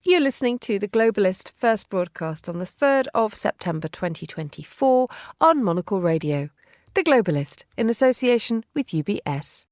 You're listening to The Globalist, first broadcast on the 3rd of September 2024 on Monocle Radio. The Globalist, in association with UBS.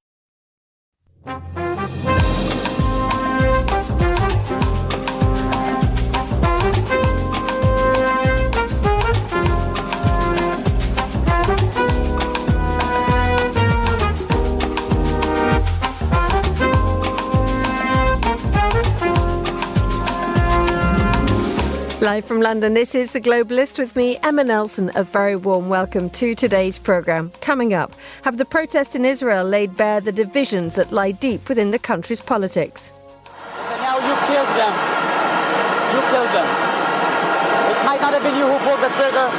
Live from London, this is The Globalist with me, Emma Nelson. A very warm welcome to today's programme. Coming up, have the protest in Israel laid bare the divisions that lie deep within the country's politics? Netanyahu, you killed them. You killed them. It might not have been you who pulled the trigger,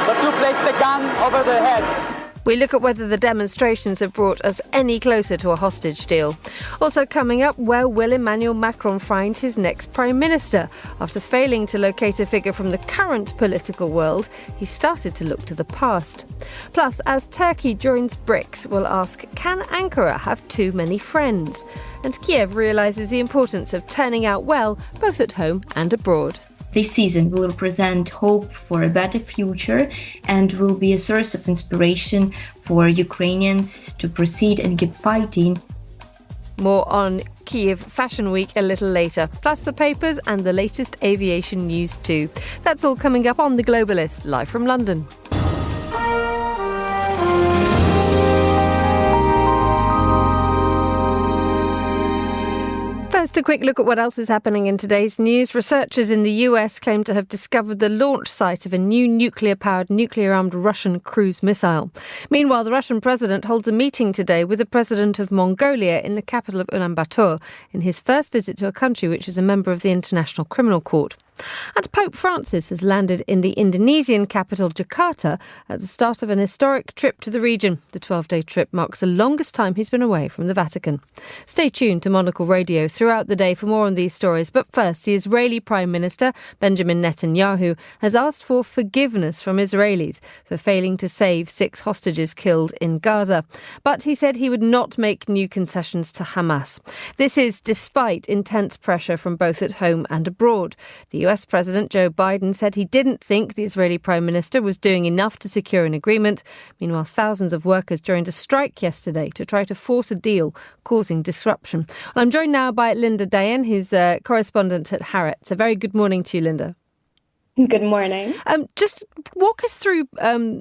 but you placed the gun over their head. We look at whether the demonstrations have brought us any closer to a hostage deal. Also coming up, where will Emmanuel Macron find his next Prime Minister? After failing to locate a figure from the current political world, he started to look to the past. Plus, as Turkey joins Brics, we'll ask, can Ankara have too many friends? And Kiev realises the importance of turning out well, both at home and abroad. This season will represent hope for a better future and will be a source of inspiration for Ukrainians to proceed and keep fighting. More on Kiev Fashion Week a little later, plus the papers and the latest aviation news too. That's all coming up on The Globalist, live from London. First, a quick look at what else is happening in today's news. Researchers in the US claim to have discovered the launch site of a new nuclear-powered, nuclear-armed Russian cruise missile. Meanwhile, the Russian president holds a meeting today with the president of Mongolia in the capital of Ulaanbaatar in his first visit to a country which is a member of the International Criminal Court. And Pope Francis has landed in the Indonesian capital Jakarta at the start of an historic trip to the region. The 12-day trip marks the longest time he's been away from the Vatican. Stay tuned to Monocle Radio throughout the day for more on these stories. But first, the Israeli Prime Minister, Benjamin Netanyahu, has asked for forgiveness from Israelis for failing to save 6 hostages killed in Gaza. But he said he would not make new concessions to Hamas. This is despite intense pressure from both at home and abroad. The US President Joe Biden said he didn't think the Israeli Prime Minister was doing enough to secure an agreement. Meanwhile, thousands of workers joined a strike yesterday to try to force a deal, causing disruption. Well, I'm joined now by Linda Dayan, who's a correspondent at Haaretz. A very good morning to you, Linda. Good morning. Just walk us through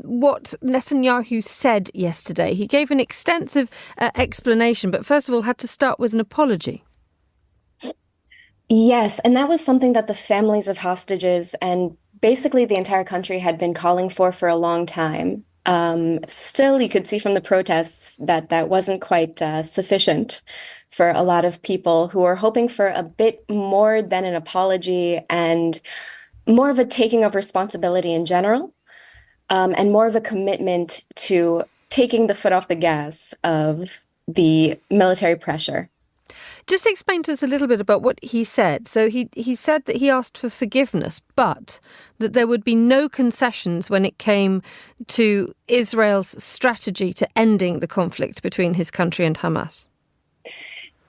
what Netanyahu said yesterday. He gave an extensive explanation, but first of all had to start with an apology. Yes, and that was something that the families of hostages and basically the entire country had been calling for a long time. Still, you could see from the protests that that wasn't quite sufficient for a lot of people who are hoping for a bit more than an apology and more of a taking of responsibility in general, and more of a commitment to taking the foot off the gas of the military pressure. Just explain to us a little bit about what he said. So he said that he asked for forgiveness, but that there would be no concessions when it came to Israel's strategy to ending the conflict between his country and Hamas.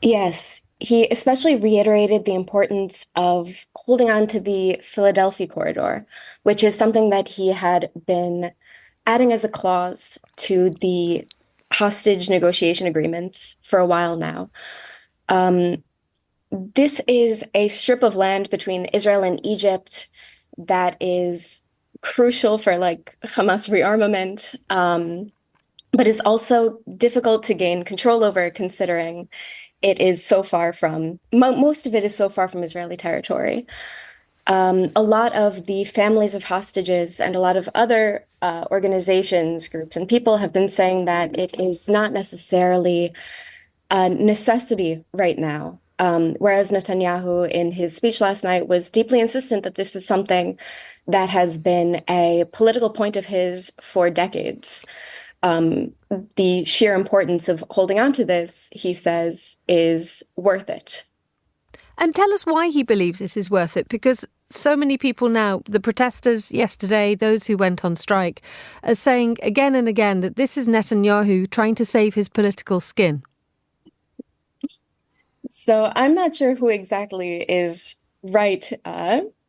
Yes, he especially reiterated the importance of holding on to the Philadelphia corridor, which is something that he had been adding as a clause to the hostage negotiation agreements for a while now. This is a strip of land between Israel and Egypt that is crucial for Hamas rearmament, but is also difficult to gain control over considering it is so far from, most of it is so far from Israeli territory. A lot of the families of hostages and a lot of other organizations, groups, and people have been saying that it is not necessarily a necessity right now. Whereas Netanyahu, in his speech last night, was deeply insistent that this is something that has been a political point of his for decades. The sheer importance of holding on to this, he says, is worth it. And tell us why he believes this is worth it, because so many people now, the protesters yesterday, those who went on strike, are saying again and again that this is Netanyahu trying to save his political skin. So I'm not sure who exactly is right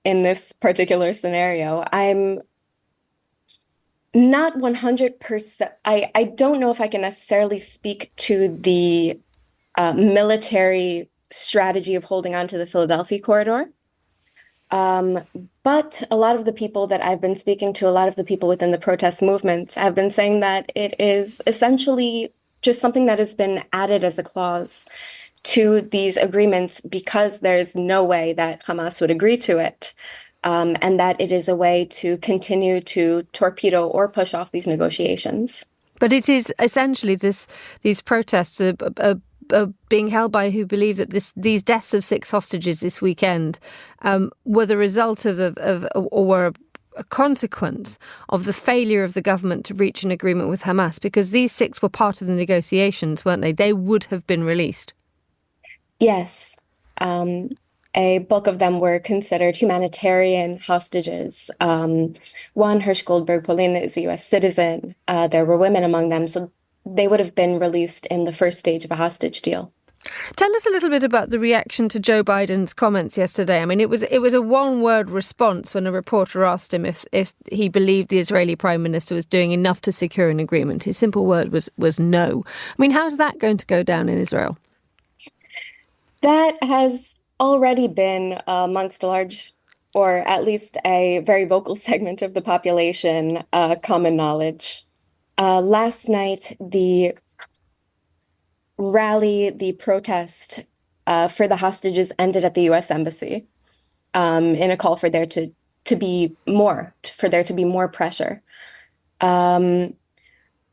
in this particular scenario. I'm not 100%. I don't know if I can necessarily speak to the military strategy of holding on to the Philadelphia corridor. But a lot of the people that I've been speaking to, a lot of the people within the protest movements have been saying that it is essentially just something that has been added as a clause to these agreements because there's no way that Hamas would agree to it. And that it is a way to continue to torpedo or push off these negotiations. But it is essentially these protests are being held by who believe that these deaths of 6 hostages this weekend were the result of or were a consequence of the failure of the government to reach an agreement with Hamas, because these 6 were part of the negotiations, weren't they? They would have been released. Yes. A bulk of them were considered humanitarian hostages. One, Hirsch Goldberg Pauline, is a U.S. citizen. There were women among them, so they would have been released in the first stage of a hostage deal. Tell us a little bit about the reaction to Joe Biden's comments yesterday. I mean, it was a one-word response when a reporter asked him if he believed the Israeli Prime Minister was doing enough to secure an agreement. His simple word was no. I mean, how's that going to go down in Israel? That has already been amongst a large, or at least a very vocal segment of the population, common knowledge. Last night, the protest for the hostages ended at the U.S. Embassy in a call for there to be more pressure.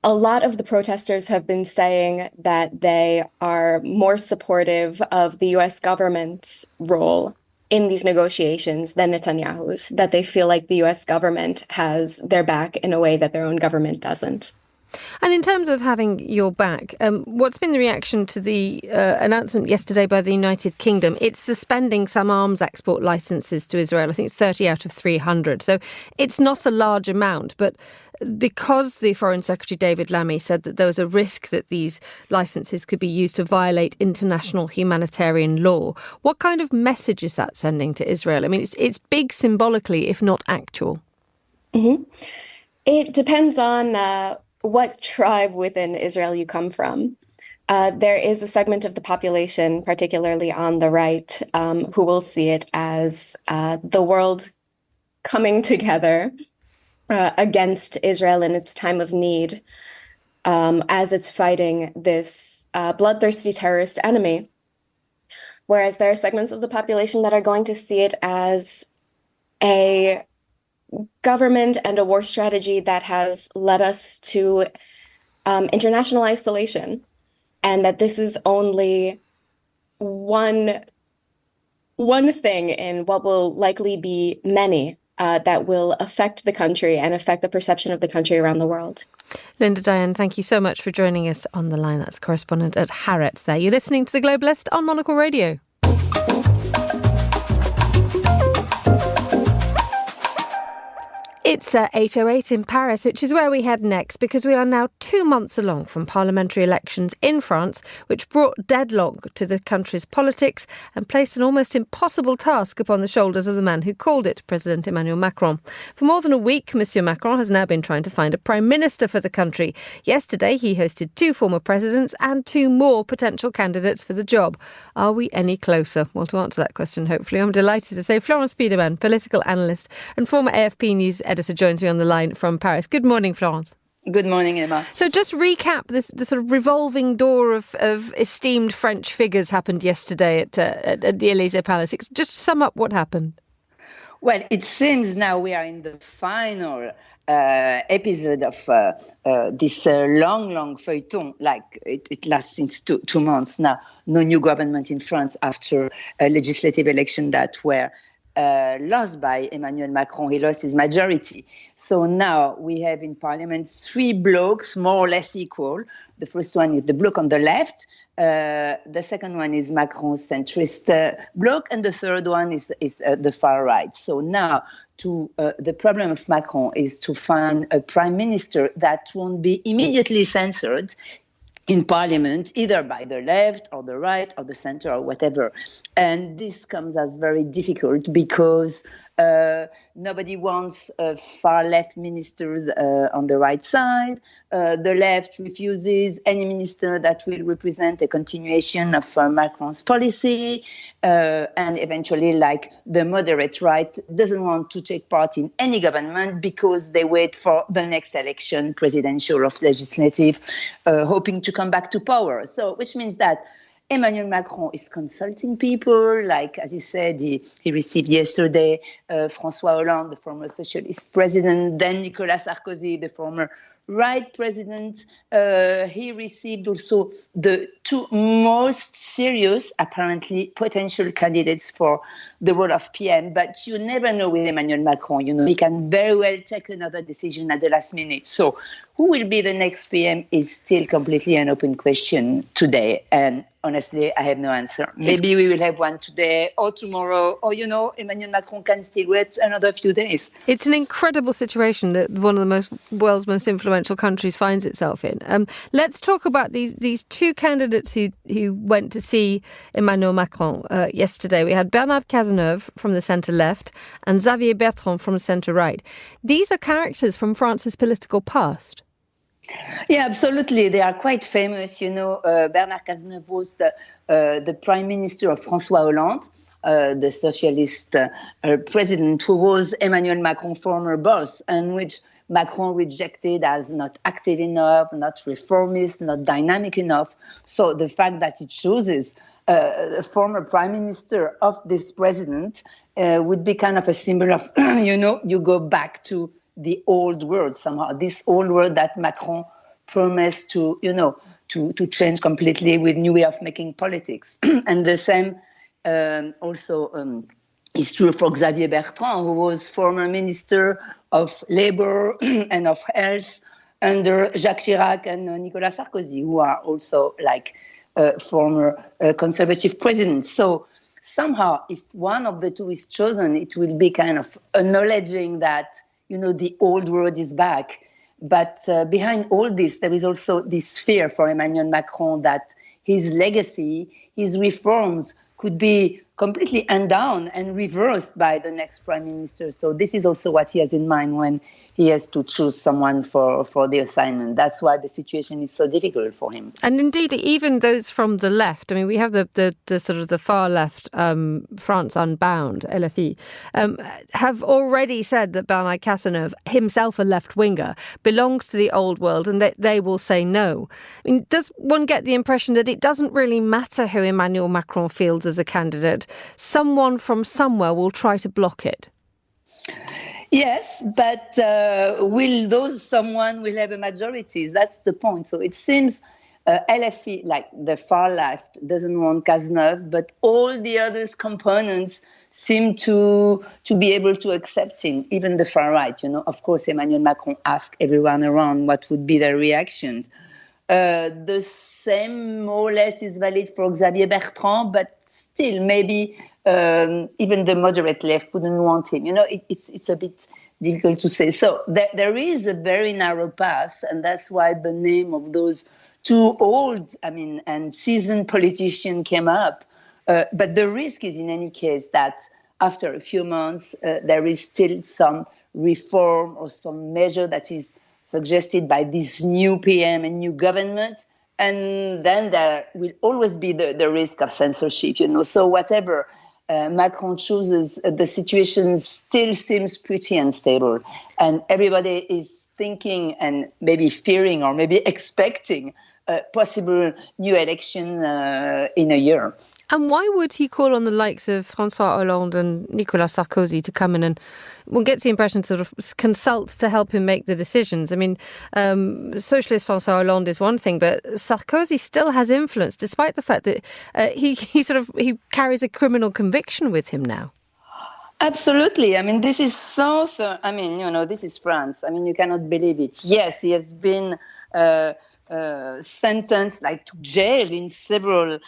A lot of the protesters have been saying that they are more supportive of the U.S. government's role in these negotiations than Netanyahu's, that they feel like the U.S. government has their back in a way that their own government doesn't. And in terms of having your back, what's been the reaction to the announcement yesterday by the United Kingdom? It's suspending some arms export licenses to Israel. I think it's 30 out of 300. So it's not a large amount. But because the Foreign Secretary David Lammy said that there was a risk that these licenses could be used to violate international humanitarian law, what kind of message is that sending to Israel? I mean, it's big symbolically, if not actual. Mm-hmm. It depends on what tribe within Israel you come from. There is a segment of the population, particularly on the right, who will see it as the world coming together against Israel in its time of need, as it's fighting this bloodthirsty terrorist enemy. Whereas there are segments of the population that are going to see it as a government and a war strategy that has led us to international isolation, and that this is only one thing in what will likely be many that will affect the country and affect the perception of the country around the world. Linda Diane, thank you so much for joining us on the line. That's correspondent at Haaretz there. You're listening to The Globalist on Monocle Radio. It's 8:08 in Paris, which is where we head next, because we are now 2 months along from parliamentary elections in France, which brought deadlock to the country's politics and placed an almost impossible task upon the shoulders of the man who called it, President Emmanuel Macron. For more than a week, Monsieur Macron has now been trying to find a prime minister for the country. Yesterday, he hosted 2 former presidents and 2 more potential candidates for the job. Are we any closer? Well, to answer that question, hopefully, I'm delighted to say Florence Biedermann, political analyst and former AFP News editor, joins me on the line from Paris. Good morning, Florence. Good morning, Emma. So just recap the sort of revolving door of esteemed French figures happened yesterday at the Élysée Palace. Just sum up what happened. Well, it seems now we are in the final episode of this long feuilleton. Like it lasts since two months now. No new government in France after a legislative election that were lost by Emmanuel Macron. He lost his majority. So now we have in parliament 3 blocs, more or less equal. The first one is the bloc on the left. The second one is Macron's centrist bloc. And the third one is the far right. So now the problem of Macron is to find a prime minister that won't be immediately censored in parliament, either by the left or the right or the center or whatever. And this comes as very difficult because nobody wants far left ministers on the right side. The left refuses any minister that will represent a continuation of Macron's policy. And eventually, like the moderate right doesn't want to take part in any government because they wait for the next election, presidential or legislative, hoping to come back to power. So, which means that Emmanuel Macron is consulting people, like, as you said, he received yesterday François Hollande, the former socialist president, then Nicolas Sarkozy, the former right president. He received also the two most serious, apparently, potential candidates for the role of PM. But you never know with Emmanuel Macron. You know, he can very well take another decision at the last minute. So who will be the next PM is still completely an open question today. And honestly, I have no answer. Maybe we will have one today or tomorrow, or, you know, Emmanuel Macron can still wait another few days. It's an incredible situation that one of the world's most influential countries finds itself in. Let's talk about these two candidates who went to see Emmanuel Macron yesterday. We had Bernard Cazeneuve from the centre-left and Xavier Bertrand from the centre-right. These are characters from France's political past. Yeah, absolutely. They are quite famous. You know, Bernard Cazeneuve was the prime minister of François Hollande, the socialist president who was Emmanuel Macron's former boss, and which Macron rejected as not active enough, not reformist, not dynamic enough. So the fact that he chooses the former prime minister of this president would be kind of a symbol of, you know, you go back to the old world somehow, this old world that Macron promised to, you know, to change completely with new way of making politics. And the same also is true for Xavier Bertrand, who was former minister of labor and of health under Jacques Chirac and Nicolas Sarkozy, who are also like former conservative presidents. So somehow, if one of the two is chosen, it will be kind of acknowledging that, you know, the old world is back. But behind all this, there is also this fear for Emmanuel Macron that his legacy, his reforms could be completely undone and reversed by the next prime minister. So this is also what he has in mind when he has to choose someone for the assignment. That's why the situation is so difficult for him. And indeed, even those from the left, I mean, we have the sort of the far left, France Unbound, LFI, have already said that Bernard Cazeneuve, himself a left-winger, belongs to the old world and that they will say no. I mean, does one get the impression that it doesn't really matter who Emmanuel Macron fields as a candidate? Someone from somewhere will try to block it. Yes, but will those someone will have a majority? That's the point. So it seems LFI, like the far left, doesn't want Cazeneuve, but all the other components seem to be able to accept him, even the far right. You know, of course, Emmanuel Macron asked everyone around what would be their reactions. The same, more or less, is valid for Xavier Bertrand, but still, maybe even the moderate left wouldn't want him. You know, it's a bit difficult to say. So there is a very narrow path, and that's why the name of those two old, and seasoned politicians came up. But the risk is, in any case, that after a few months, there is still some reform or some measure that is suggested by this new PM and new government. And then there will always be the risk of censorship, you know. So whatever Macron chooses, the situation still seems pretty unstable. And everybody is thinking and maybe fearing or maybe expecting a possible new election in a year. And why would he call on the likes of François Hollande and Nicolas Sarkozy to come in and one gets the impression sort of consult to help him make the decisions? I mean, socialist François Hollande is one thing, but Sarkozy still has influence, despite the fact that he carries a criminal conviction with him now. Absolutely. I mean, this is so I mean, you know, this is France. I mean, you cannot believe it. Yes, he has been sentenced like to jail in several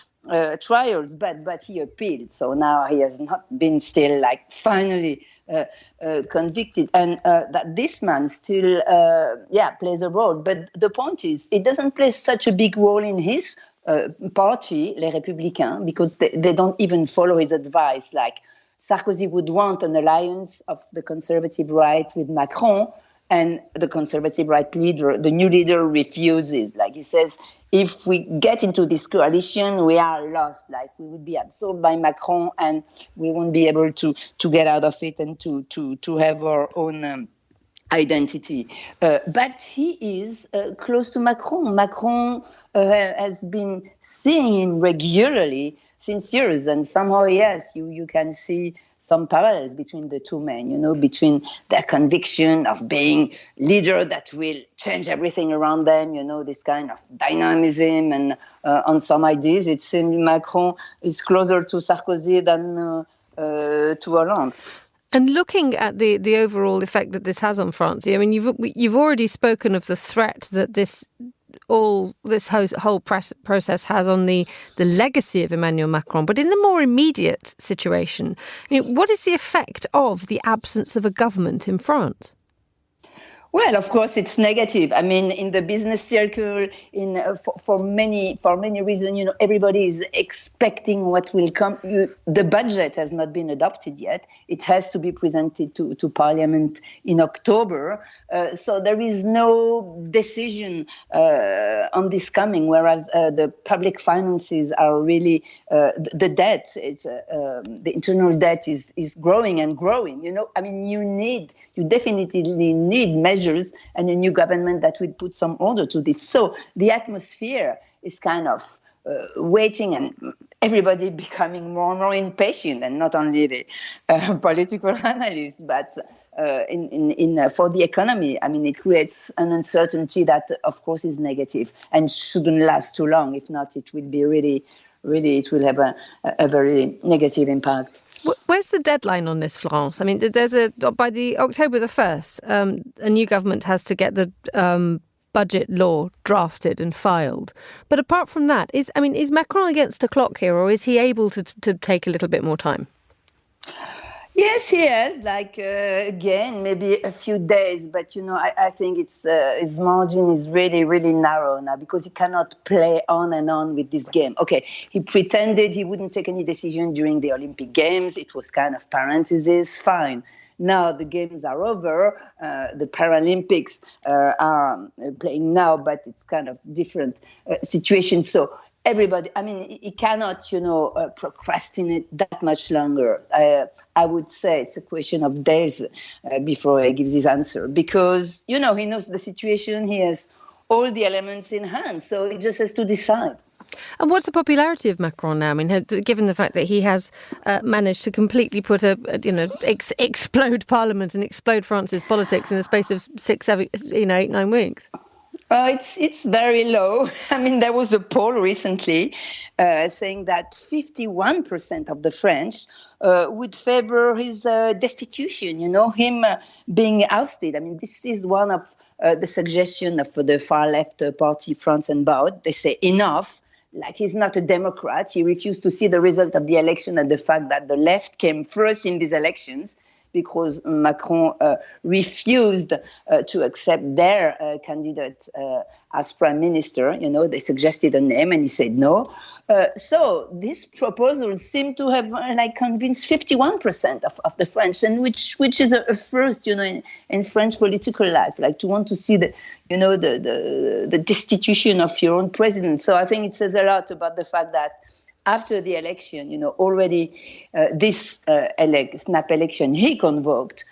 trials, but he appealed. So now he has not been still like finally convicted, and that this man still plays a role. But the point is, it doesn't play such a big role in his party, Les Républicains, because they don't even follow his advice. Like Sarkozy would want an alliance of the conservative right with Macron, and the conservative right leader, the new leader, refuses. Like he says, if we get into this coalition, we are lost. Like we would be absorbed by Macron, and we won't be able to get out of it and to have our own identity. But he is close to Macron. Macron has been seeing him regularly since years, and somehow, yes, you can see some parallels between the two men, between their conviction of being leader that will change everything around them, this kind of dynamism, and on some ideas, it seems Macron is closer to Sarkozy than to Hollande. And looking at the overall effect that this has on France, I mean, you've already spoken of the threat that this whole process has on the legacy of Emmanuel Macron. But in the more immediate situation, what is the effect of the absence of a government in France? Well, of course, it's negative. I mean, in the business circle, for many reasons, everybody is expecting what will come. The budget has not been adopted yet. It has to be presented to Parliament in October. So there is no decision on this coming, whereas the public finances are really, the debt, the internal debt is growing and growing. I mean, you definitely need measures and a new government that will put some order to this. So the atmosphere is kind of waiting, and everybody becoming more and more impatient, and not only the political analysts, but for the economy. I mean, it creates an uncertainty that, of course, is negative and shouldn't last too long. If not, it will be really, it will have a very negative impact. Where's the deadline on this, Florence? I mean, by the October the 1st, a new government has to get the budget law drafted and filed. But apart from that, is Macron against a clock here, or is he able to take a little bit more time? Yes, he has, again, maybe a few days, but, I think his margin is really, really narrow now, because he cannot play on and on with this game. Okay, he pretended he wouldn't take any decision during the Olympic Games. It was kind of parenthesis, fine. Now the games are over. The Paralympics are playing now, but it's kind of different situation. So everybody, I mean, he cannot, procrastinate that much longer. I would say it's a question of days before he gives his answer, because, he knows the situation. He has all the elements in hand, so he just has to decide. And what's the popularity of Macron now? I mean, given the fact that he has managed to completely put explode Parliament and explode France's politics in the space of 6, 7, 8, 9 weeks. It's very low. I mean, there was a poll recently saying that 51% of the French would favor his destitution, him being ousted. I mean, this is one of the suggestions of the far left party, France and Baud. They say enough. Like, he's not a Democrat. He refused to see the result of the election and the fact that the left came first in these elections, because Macron refused to accept their candidate as prime minister. They suggested a name and he said no. So this proposal seemed to have convinced 51% of the French, and which is a first, in French political life, to want to see the destitution of your own president. So I think it says a lot about the fact that after the election, already this snap election he convoked,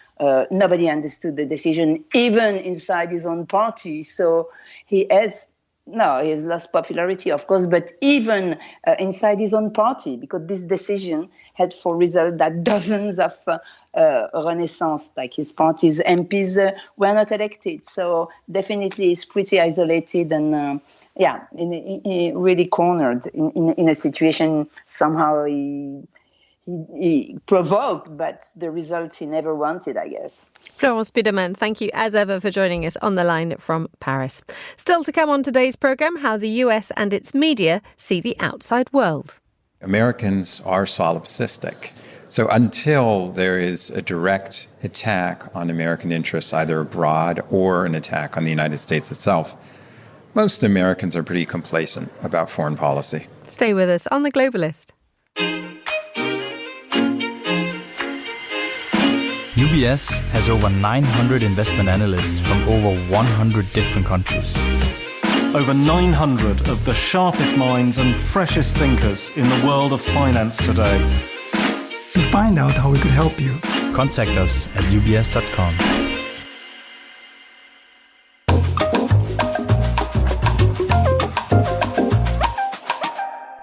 nobody understood the decision, even inside his own party. So he has lost popularity, of course, but even inside his own party, because this decision had for result that dozens of Renaissance, like his party's MPs, were not elected. So definitely he's pretty isolated and really cornered in a situation somehow he provoked, but the results he never wanted, I guess. Florence Biedermann, thank you as ever for joining us on the line from Paris. Still to come on today's programme, how the US and its media see the outside world. Americans are solipsistic. So until there is a direct attack on American interests, either abroad or an attack on the United States itself, most Americans are pretty complacent about foreign policy. Stay with us on The Globalist. UBS has over 900 investment analysts from over 100 different countries. Over 900 of the sharpest minds and freshest thinkers in the world of finance today. To find out how we could help you, contact us at ubs.com.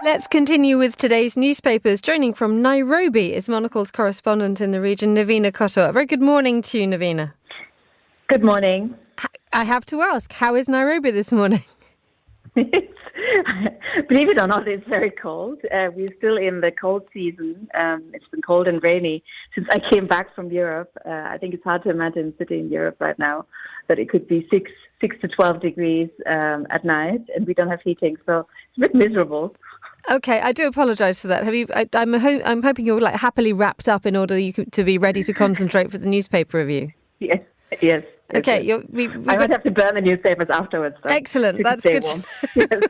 Let's continue with today's newspapers. Joining from Nairobi is Monocle's correspondent in the region, Navina Koto. A very good morning to you, Navina. Good morning. I have to ask, how is Nairobi this morning? Believe it or not, it's very cold. We're still in the cold season. It's been cold and rainy since I came back from Europe. I think it's hard to imagine sitting in Europe right now, that it could be 6 to 12 degrees at night, and we don't have heating, so it's a bit miserable. Okay, I do apologise for that. I'm hoping you're happily wrapped up in order to be ready to concentrate for the newspaper review. Yes. Okay, I might have to burn the newspapers afterwards. Though, excellent, that's good. Yes.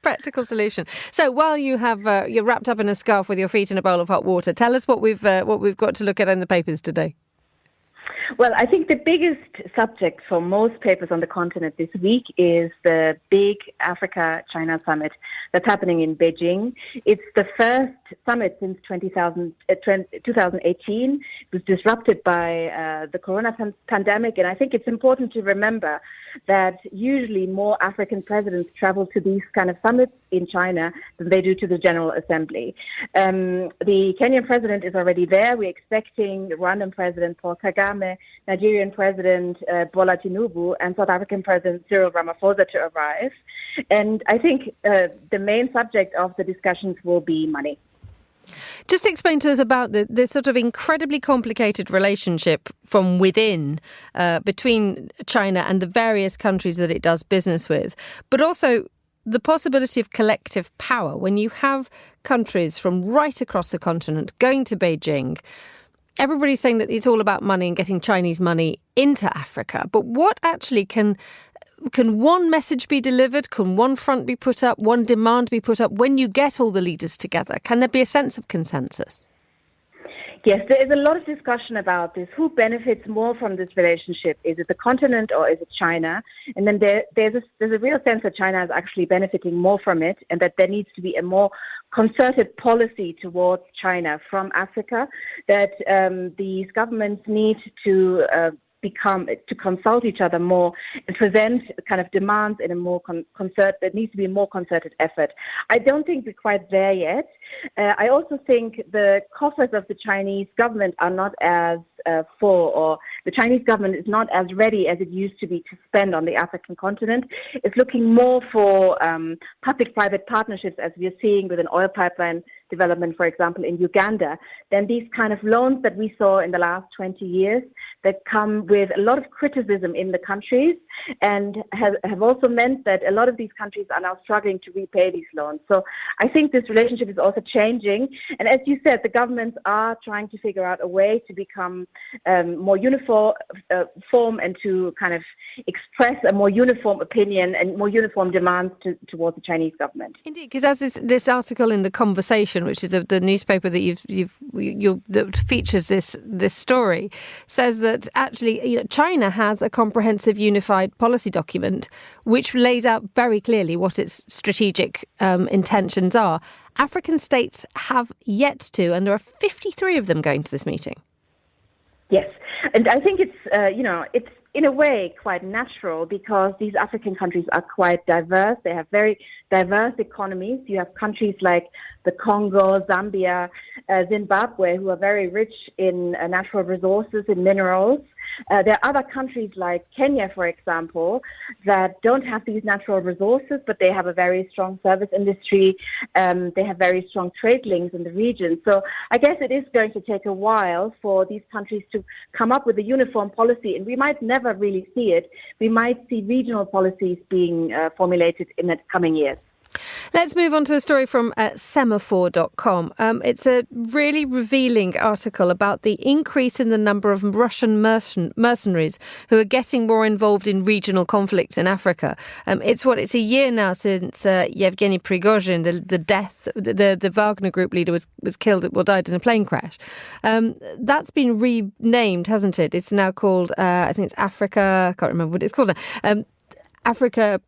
Practical solution. So while you're wrapped up in a scarf with your feet in a bowl of hot water, tell us what we've got to look at in the papers today. Well, I think the biggest subject for most papers on the continent this week is the big Africa-China summit that's happening in Beijing. It's the first summit since 2018. It was disrupted by the corona pandemic, and I think it's important to remember that usually more African presidents travel to these kind of summits in China than they do to the General Assembly. The Kenyan president is already there. We're expecting Rwandan President Paul Kagame, Nigerian President Bola Tinubu, and South African President Cyril Ramaphosa to arrive. And I think the main subject of the discussions will be money. Just explain to us about the sort of incredibly complicated relationship from within between China and the various countries that it does business with, but also the possibility of collective power when you have countries from right across the continent going to Beijing. Everybody's saying that it's all about money and getting Chinese money into Africa. But what actually can one message be delivered? Can one front be put up? One demand be put up when you get all the leaders together? Can there be a sense of consensus? Yes, there is a lot of discussion about this. Who benefits more from this relationship? Is it the continent or is it China? And then there's a real sense that China is actually benefiting more from it, and that there needs to be a more concerted policy towards China from Africa, that these governments need to consult each other more and present kind of demands in a more there needs to be a more concerted effort. I don't think we're quite there yet. I also think the coffers of the Chinese government are not as full, or the Chinese government is not as ready as it used to be to spend on the African continent. It's looking more for public-private partnerships, as we're seeing with an oil pipeline development, for example, in Uganda, than these kind of loans that we saw in the last 20 years that come with a lot of criticism in the countries, and have also meant that a lot of these countries are now struggling to repay these loans. So I think this relationship is also changing. And as you said, the governments are trying to figure out a way to become more uniform and to kind of express a more uniform opinion and more uniform demands towards the Chinese government. Indeed, because as this article in The Conversation, which is the newspaper that that features this story, says that actually China has a comprehensive unified policy document which lays out very clearly what its strategic intentions are. African states have yet to, and there are 53 of them going to this meeting. Yes, and I think it's it's in a way quite natural, because these African countries are quite diverse. They have very diverse economies. You have countries like the Congo, Zambia, Zimbabwe, who are very rich in natural resources and minerals. There are other countries like Kenya, for example, that don't have these natural resources, but they have a very strong service industry. They have very strong trade links in the region. So I guess it is going to take a while for these countries to come up with a uniform policy, and we might never really see it. We might see regional policies being formulated in the coming years. Let's move on to a story from semaphore.com. It's a really revealing article about the increase in the number of Russian mercenaries who are getting more involved in regional conflicts in Africa. It's a year now since Yevgeny Prigozhin, the Wagner Group leader, was killed, died in a plane crash. That's been renamed, hasn't it? It's now called, I think it's Africa, I can't remember what it's called now. Africa,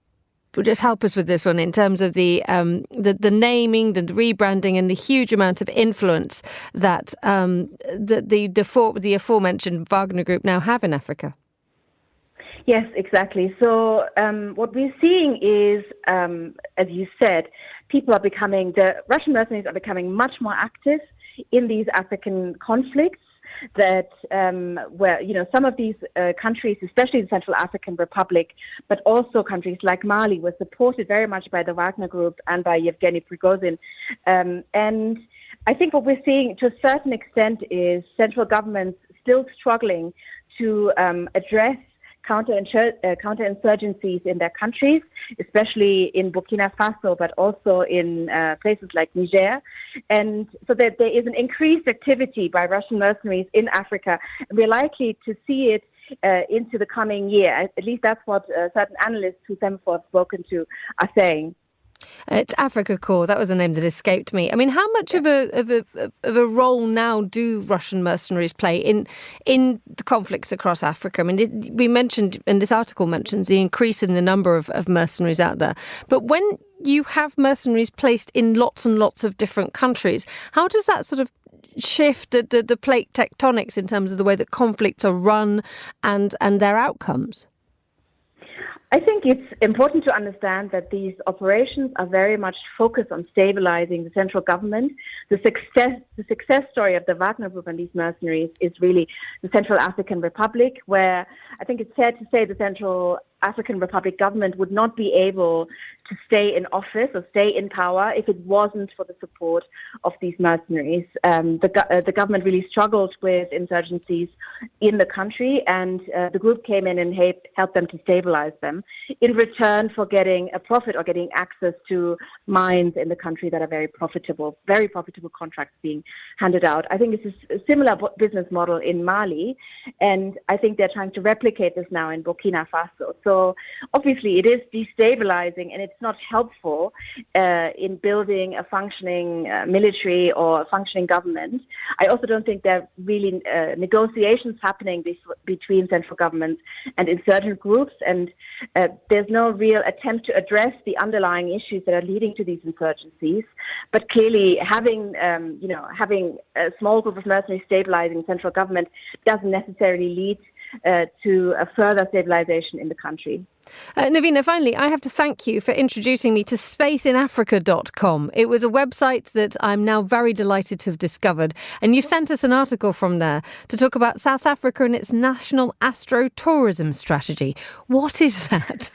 just help us with this one in terms of the naming, the rebranding, and the huge amount of influence that the aforementioned Wagner Group now have in Africa. Yes, exactly. So what we're seeing is, as you said, the Russian mercenaries are becoming much more active in these African conflicts. That where some of these countries, especially the Central African Republic, but also countries like Mali, were supported very much by the Wagner Group and by Yevgeny Prigozhin. And I think what we're seeing to a certain extent is central governments still struggling to address counterinsurgencies in their countries, especially in Burkina Faso, but also in places like Niger. And so there is an increased activity by Russian mercenaries in Africa, and we're likely to see it into the coming year. At least that's what certain analysts who Semaphore have spoken to are saying. It's Africa Corps. That was a name that escaped me. I mean, how much of a role now do Russian mercenaries play in the conflicts across Africa? I mean, we mentioned, and this article mentions, the increase in the number of mercenaries out there. But when you have mercenaries placed in lots and lots of different countries, how does that sort of shift the plate tectonics in terms of the way that conflicts are run and their outcomes? I think it's important to understand that these operations are very much focused on stabilizing the central government. The success story of the Wagner Group and these mercenaries is really the Central African Republic, where I think it's fair to say the Central African Republic government would not be able to stay in office or stay in power if it wasn't for the support of these mercenaries. The government really struggled with insurgencies in the country, and the group came in and helped them to stabilize them in return for getting a profit or getting access to mines in the country that are very profitable contracts being handed out. I think this is a similar business model in Mali, and I think they're trying to replicate this now in Burkina Faso. So obviously it is destabilizing, and it's not helpful in building a functioning military or a functioning government. I also don't think there are really negotiations happening between central governments and insurgent groups, and there's no real attempt to address the underlying issues that are leading to these insurgencies. But clearly, having a small group of mercenaries stabilizing central government doesn't necessarily lead to a further stabilization in the country. Navina, finally, I have to thank you for introducing me to spaceinafrica.com. It was a website that I'm now very delighted to have discovered. And you sent us an article from there to talk about South Africa and its national astro-tourism strategy. What is that?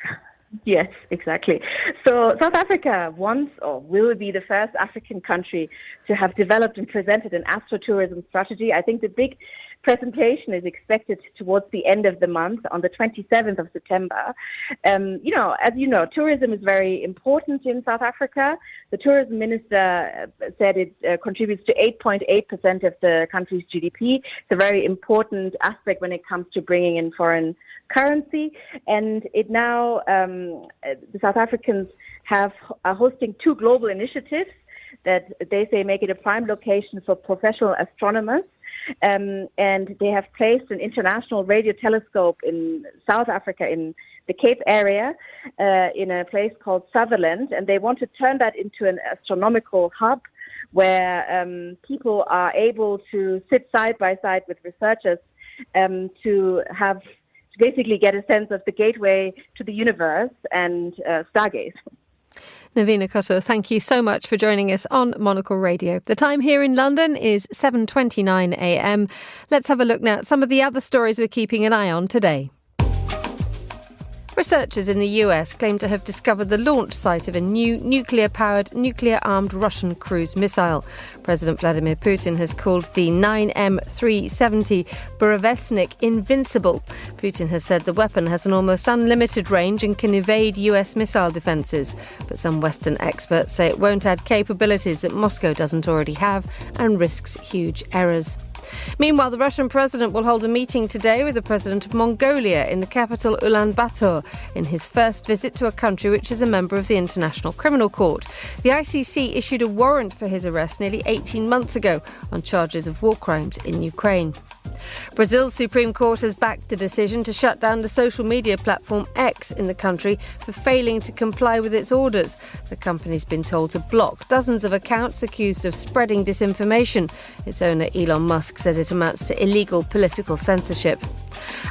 Yes, exactly. So South Africa wants or will be the first African country to have developed and presented an astro-tourism strategy. I think the big presentation is expected towards the end of the month on the 27th of September. As you know, tourism is very important in South Africa. The tourism minister said it contributes to 8.8% of the country's GDP. It's a very important aspect when it comes to bringing in foreign currency. And it now, the South Africans are hosting two global initiatives that they say make it a prime location for professional astronomers. And they have placed an international radio telescope in South Africa, in the Cape area, in a place called Sutherland. And they want to turn that into an astronomical hub where people are able to sit side by side with researchers to basically get a sense of the gateway to the universe and stargaze. Navina Kotto, thank you so much for joining us on Monocle Radio. The time here in London is 7:29 a.m. Let's have a look now at some of the other stories we're keeping an eye on today. Researchers in the US claim to have discovered the launch site of a new nuclear-powered, nuclear-armed Russian cruise missile. President Vladimir Putin has called the 9M370 Burevestnik invincible. Putin has said the weapon has an almost unlimited range and can evade US missile defences. But some Western experts say it won't add capabilities that Moscow doesn't already have and risks huge errors. Meanwhile, the Russian president will hold a meeting today with the president of Mongolia in the capital Ulaanbaatar in his first visit to a country which is a member of the International Criminal Court. The ICC issued a warrant for his arrest nearly 18 months ago on charges of war crimes in Ukraine. Brazil's Supreme Court has backed the decision to shut down the social media platform X in the country for failing to comply with its orders. The company's been told to block dozens of accounts accused of spreading disinformation. Its owner, Elon Musk, says it amounts to illegal political censorship.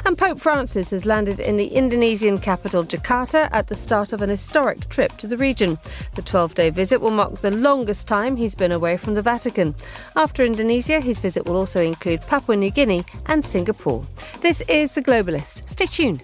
And Pope Francis has landed in the Indonesian capital Jakarta at the start of an historic trip to the region. The 12-day visit will mark the longest time he's been away from the Vatican. After Indonesia, his visit will also include Papua New Guinea and Singapore. This is The Globalist. Stay tuned.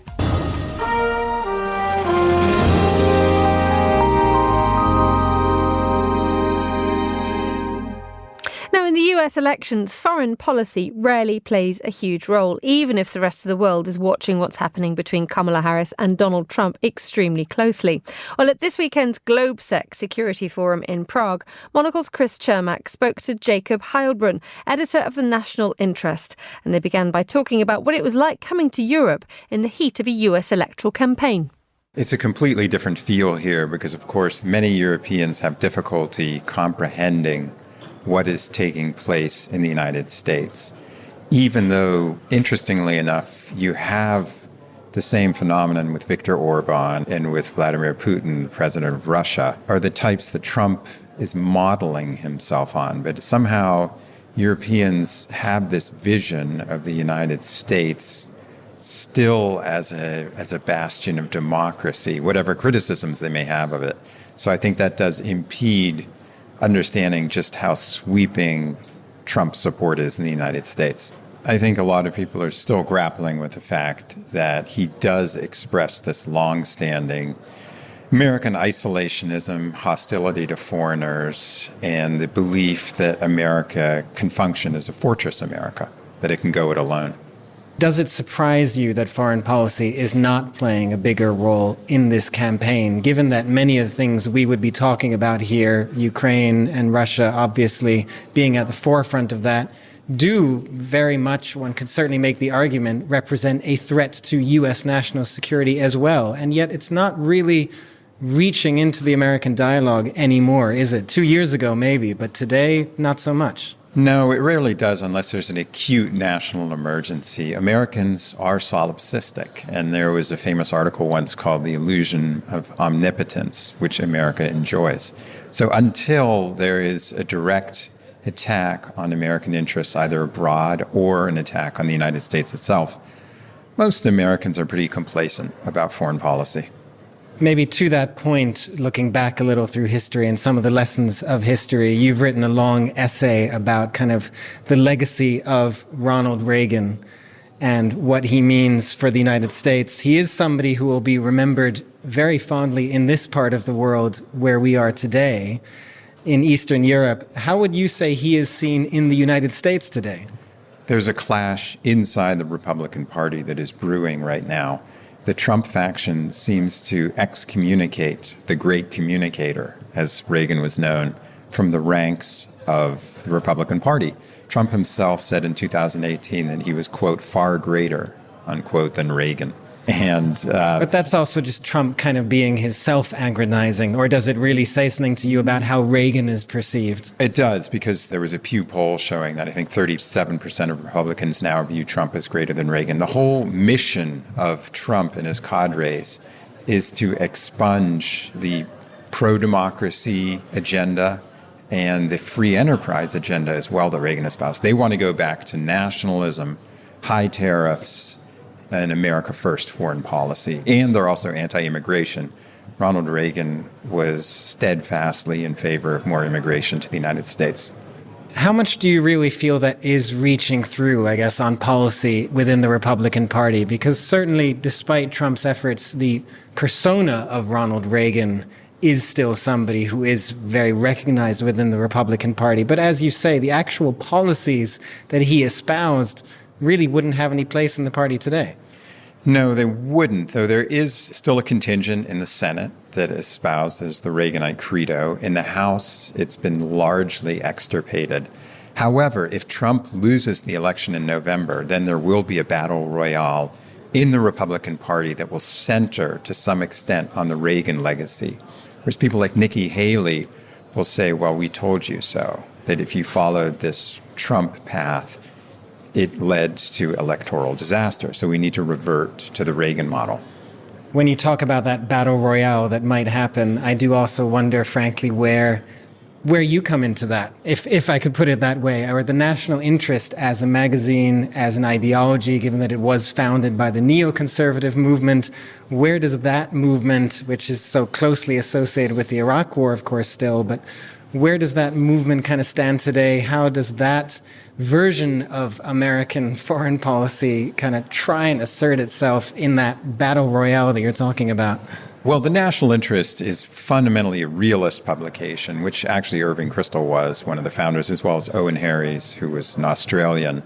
Now, in the US elections, foreign policy rarely plays a huge role, even if the rest of the world is watching what's happening between Kamala Harris and Donald Trump extremely closely. Well, at this weekend's GlobeSec Security Forum in Prague, Monocle's Chris Chermak spoke to Jacob Heilbrunn, editor of The National Interest, and they began by talking about what it was like coming to Europe in the heat of a US electoral campaign. It's a completely different feel here because, of course, many Europeans have difficulty comprehending what is taking place in the United States, even though, interestingly enough, you have the same phenomenon with Viktor Orban and with Vladimir Putin, the president of Russia, are the types that Trump is modeling himself on. But somehow Europeans have this vision of the United States still as a bastion of democracy, whatever criticisms they may have of it. So I think that does impede understanding just how sweeping Trump's support is in the United States. I think a lot of people are still grappling with the fact that he does express this long-standing American isolationism, hostility to foreigners, and the belief that America can function as a fortress America, that it can go it alone. Does it surprise you that foreign policy is not playing a bigger role in this campaign, given that many of the things we would be talking about here, Ukraine and Russia obviously being at the forefront of that, do very much, one could certainly make the argument, represent a threat to U.S. national security as well? And yet it's not really reaching into the American dialogue anymore, is it? 2 years ago, maybe, but today, not so much. No, it rarely does unless there's an acute national emergency. Americans are solipsistic, and there was a famous article once called The Illusion of Omnipotence, which America enjoys. So until there is a direct attack on American interests, either abroad or an attack on the United States itself, most Americans are pretty complacent about foreign policy. Maybe to that point, looking back a little through history and some of the lessons of history, you've written a long essay about kind of the legacy of Ronald Reagan and what he means for the United States. He is somebody who will be remembered very fondly in this part of the world where we are today, in Eastern Europe. How would you say he is seen in the United States today? There's a clash inside the Republican Party that is brewing right now. The Trump faction seems to excommunicate the great communicator, as Reagan was known, from the ranks of the Republican Party. Trump himself said in 2018 that he was, quote, far greater, unquote, than Reagan. But that's also just Trump kind of being his self-aggrandizing, or does it really say something to you about how Reagan is perceived? It does, because there was a Pew poll showing that I think 37% of Republicans now view Trump as greater than Reagan. The whole mission of Trump and his cadres is to expunge the pro-democracy agenda and the free enterprise agenda as well that Reagan espoused. They want to go back to nationalism, high tariffs, an America First foreign policy. And they're also anti-immigration. Ronald Reagan was steadfastly in favor of more immigration to the United States. How much do you really feel that is reaching through, I guess, on policy within the Republican Party? Because certainly, despite Trump's efforts, the persona of Ronald Reagan is still somebody who is very recognized within the Republican Party. But as you say, the actual policies that he espoused really wouldn't have any place in the party today. No, they wouldn't, though there is still a contingent in the Senate that espouses the Reaganite credo. In the House, it's been largely extirpated. However, if Trump loses the election in November, then there will be a battle royale in the Republican Party that will center to some extent on the Reagan legacy. Whereas people like Nikki Haley will say, well, we told you so, that if you followed this Trump path, it led to electoral disaster. So we need to revert to the Reagan model. When you talk about that battle royale that might happen, I do also wonder, frankly, where you come into that, if I could put it that way, or the National Interest as a magazine, as an ideology, given that it was founded by the neoconservative movement. Where does that movement, which is so closely associated with the Iraq War, of course, still, but where does that movement kind of stand today? How does that version of American foreign policy kind of try and assert itself in that battle royale that you're talking about? Well, the National Interest is fundamentally a realist publication, which actually Irving Kristol was one of the founders, as well as Owen Harries, who was an Australian.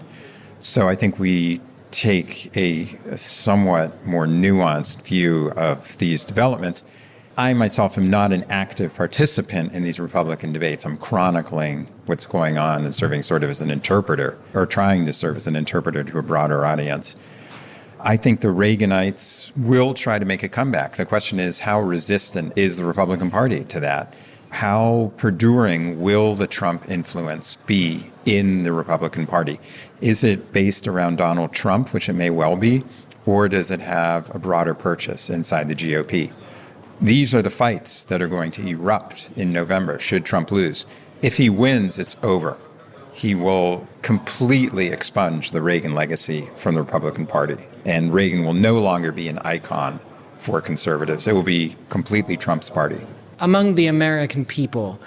So I think we take a somewhat more nuanced view of these developments. I myself am not an active participant in these Republican debates. I'm chronicling what's going on and serving sort of as an interpreter, or trying to serve as an interpreter to a broader audience. I think the Reaganites will try to make a comeback. The question is, how resistant is the Republican Party to that? How perduring will the Trump influence be in the Republican Party? Is it based around Donald Trump, which it may well be, or does it have a broader purchase inside the GOP? These are the fights that are going to erupt in November, should Trump lose. If he wins, it's over. He will completely expunge the Reagan legacy from the Republican Party, and Reagan will no longer be an icon for conservatives. It will be completely Trump's party. Among the American people,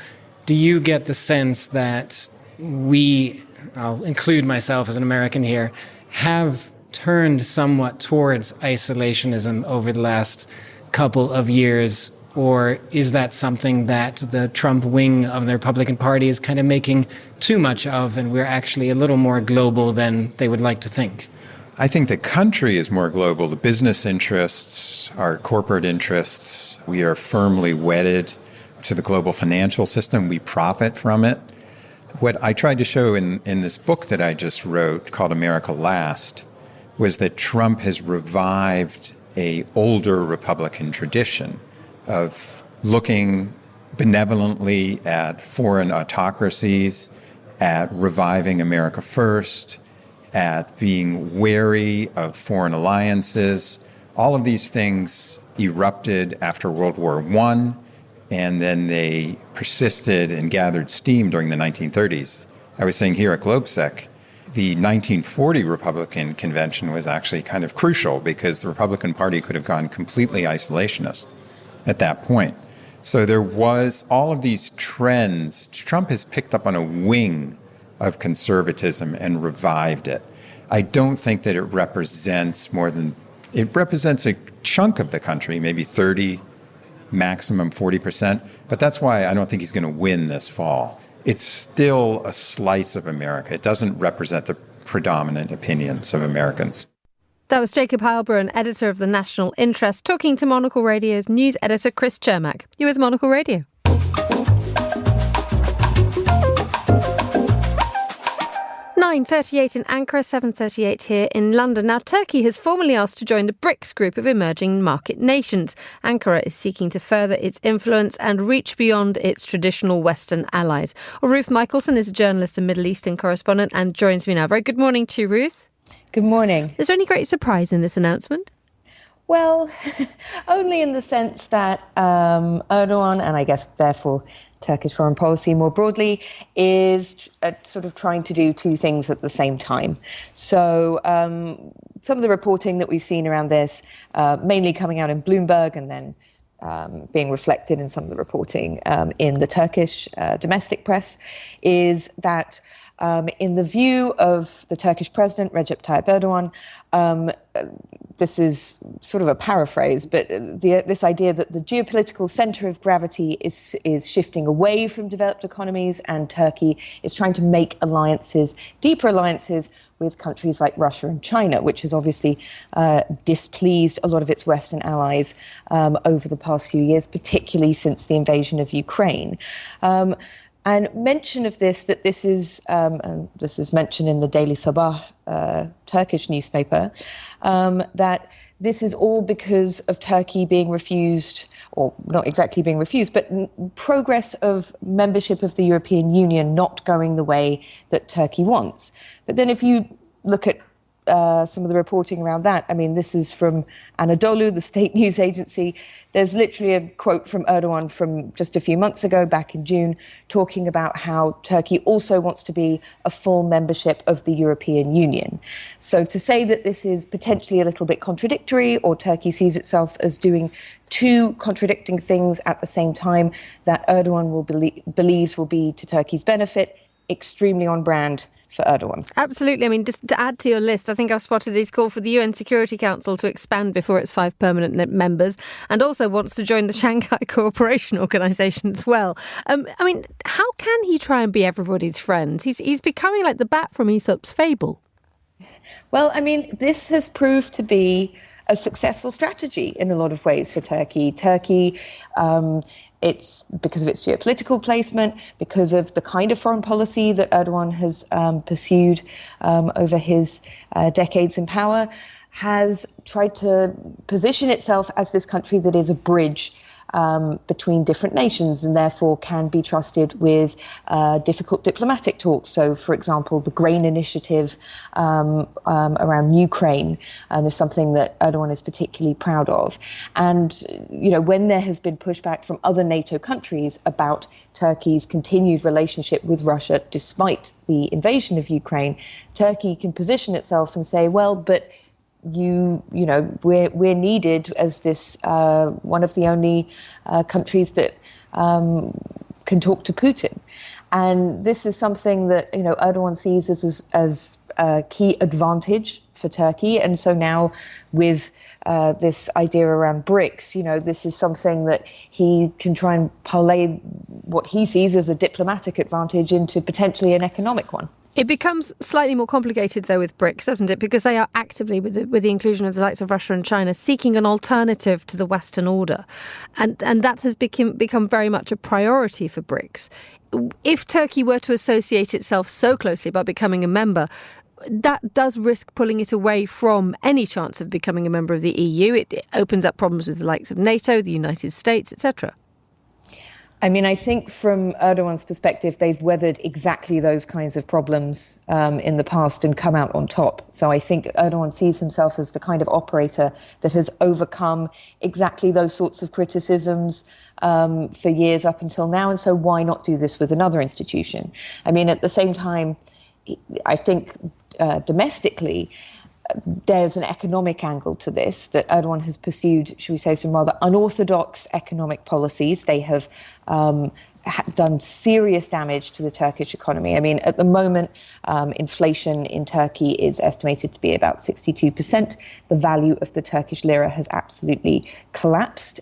do you get the sense that we, I'll include myself as an American here, have turned somewhat towards isolationism over the last couple of years, or is that something that the Trump wing of the Republican Party is kind of making too much of, and we're actually a little more global than they would like to think? I think the country is more global. The business interests, our corporate interests, we are firmly wedded to the global financial system. We profit from it. What I tried to show in this book that I just wrote called America Last was that Trump has revived an older Republican tradition of looking benevolently at foreign autocracies, at reviving America first, at being wary of foreign alliances. All of these things erupted after World War I, and then they persisted and gathered steam during the 1930s. I was saying here at GlobeSec, the 1940 Republican convention was actually kind of crucial because the Republican Party could have gone completely isolationist at that point. So there was all of these trends. Trump has picked up on a wing of conservatism and revived it. I don't think that it represents it represents a chunk of the country, maybe 30, maximum 40%. But that's why I don't think he's going to win this fall. It's still a slice of America. It doesn't represent the predominant opinions of Americans. That was Jacob Heilbrunn, editor of The National Interest, talking to Monocle Radio's news editor Chris Chermak. You're with Monocle Radio. 9:38 in Ankara, 7:38 here in London. Now, Turkey has formally asked to join the Brics group of emerging market nations. Ankara is seeking to further its influence and reach beyond its traditional Western allies. Well, Ruth Michelson is a journalist and Middle Eastern correspondent and joins me now. Very good morning to you, Ruth. Good morning. Is there any great surprise in this announcement? Well, only in the sense that Erdogan, and I guess therefore Turkish foreign policy more broadly, is sort of trying to do two things at the same time. So some of the reporting that we've seen around this, mainly coming out in Bloomberg and then being reflected in some of the reporting in the Turkish domestic press, is that in the view of the Turkish president, Recep Tayyip Erdogan, this is sort of a paraphrase, but this idea that the geopolitical center of gravity is shifting away from developed economies, and Turkey is trying to make alliances, deeper alliances with countries like Russia and China, which has obviously displeased a lot of its Western allies over the past few years, particularly since the invasion of Ukraine. And mention of this, that this is mentioned in the Daily Sabah Turkish newspaper, that this is all because of Turkey being refused, or not exactly being refused, but progress of membership of the European Union not going the way that Turkey wants. But then if you look at some of the reporting around that, I mean, this is from Anadolu, the state news agency. There's literally a quote from Erdogan from just a few months ago, back in June, talking about how Turkey also wants to be a full membership of the European Union. So to say that this is potentially a little bit contradictory, or Turkey sees itself as doing two contradicting things at the same time that Erdogan believes will be to Turkey's benefit, extremely on brand for Erdogan. Absolutely. I mean, just to add to your list, I think I've spotted his call for the UN Security Council to expand before its 5 permanent members, and also wants to join the Shanghai Cooperation Organisation as well. I mean, how can he try and be everybody's friend? He's becoming like the bat from Aesop's fable. Well, I mean, this has proved to be a successful strategy in a lot of ways for Turkey. It's because of its geopolitical placement, because of the kind of foreign policy that Erdogan has pursued over his decades in power, has tried to position itself as this country that is a bridge between different nations, and therefore can be trusted with difficult diplomatic talks. So, for example, the grain initiative around Ukraine is something that Erdogan is particularly proud of. And, you know, when there has been pushback from other NATO countries about Turkey's continued relationship with Russia, despite the invasion of Ukraine, Turkey can position itself and say, well, but we're needed as this one of the only countries that can talk to Putin. And this is something that, you know, Erdogan sees as a key advantage for Turkey. And so now with this idea around Brics, you know, this is something that he can try and parlay what he sees as a diplomatic advantage into potentially an economic one. It becomes slightly more complicated, though, with Brics, doesn't it? Because they are actively, with the inclusion of the likes of Russia and China, seeking an alternative to the Western order. And that has become very much a priority for Brics. If Turkey were to associate itself so closely by becoming a member, that does risk pulling it away from any chance of becoming a member of the EU. It opens up problems with the likes of NATO, the United States, etc. I mean, I think from Erdogan's perspective, they've weathered exactly those kinds of problems in the past and come out on top. So I think Erdogan sees himself as the kind of operator that has overcome exactly those sorts of criticisms for years up until now. And so why not do this with another institution? I mean, at the same time, I think domestically, there's an economic angle to this, that Erdogan has pursued, should we say, some rather unorthodox economic policies. They have done serious damage to the Turkish economy. I mean, at the moment, inflation in Turkey is estimated to be about 62%. The value of the Turkish lira has absolutely collapsed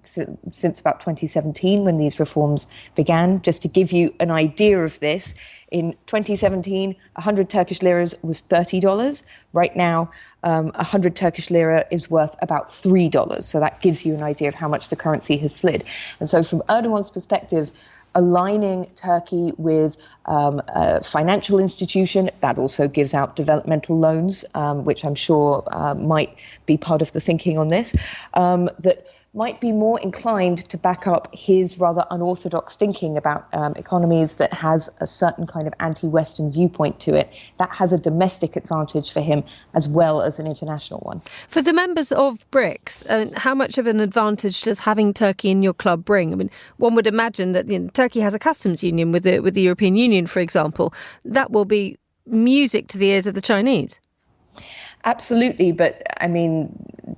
since about 2017, when these reforms began. Just to give you an idea of this, in 2017, 100 Turkish liras was $30. Right now, 100 Turkish lira is worth about $3. So that gives you an idea of how much the currency has slid. And so from Erdogan's perspective, aligning Turkey with a financial institution that also gives out developmental loans, which I'm sure might be part of the thinking on this, that might be more inclined to back up his rather unorthodox thinking about economies that has a certain kind of anti-Western viewpoint to it. That has a domestic advantage for him as well as an international one. For the members of Brics, how much of an advantage does having Turkey in your club bring? I mean, one would imagine that, you know, Turkey has a customs union with the European Union, for example. That will be music to the ears of the Chinese. Absolutely, but I mean,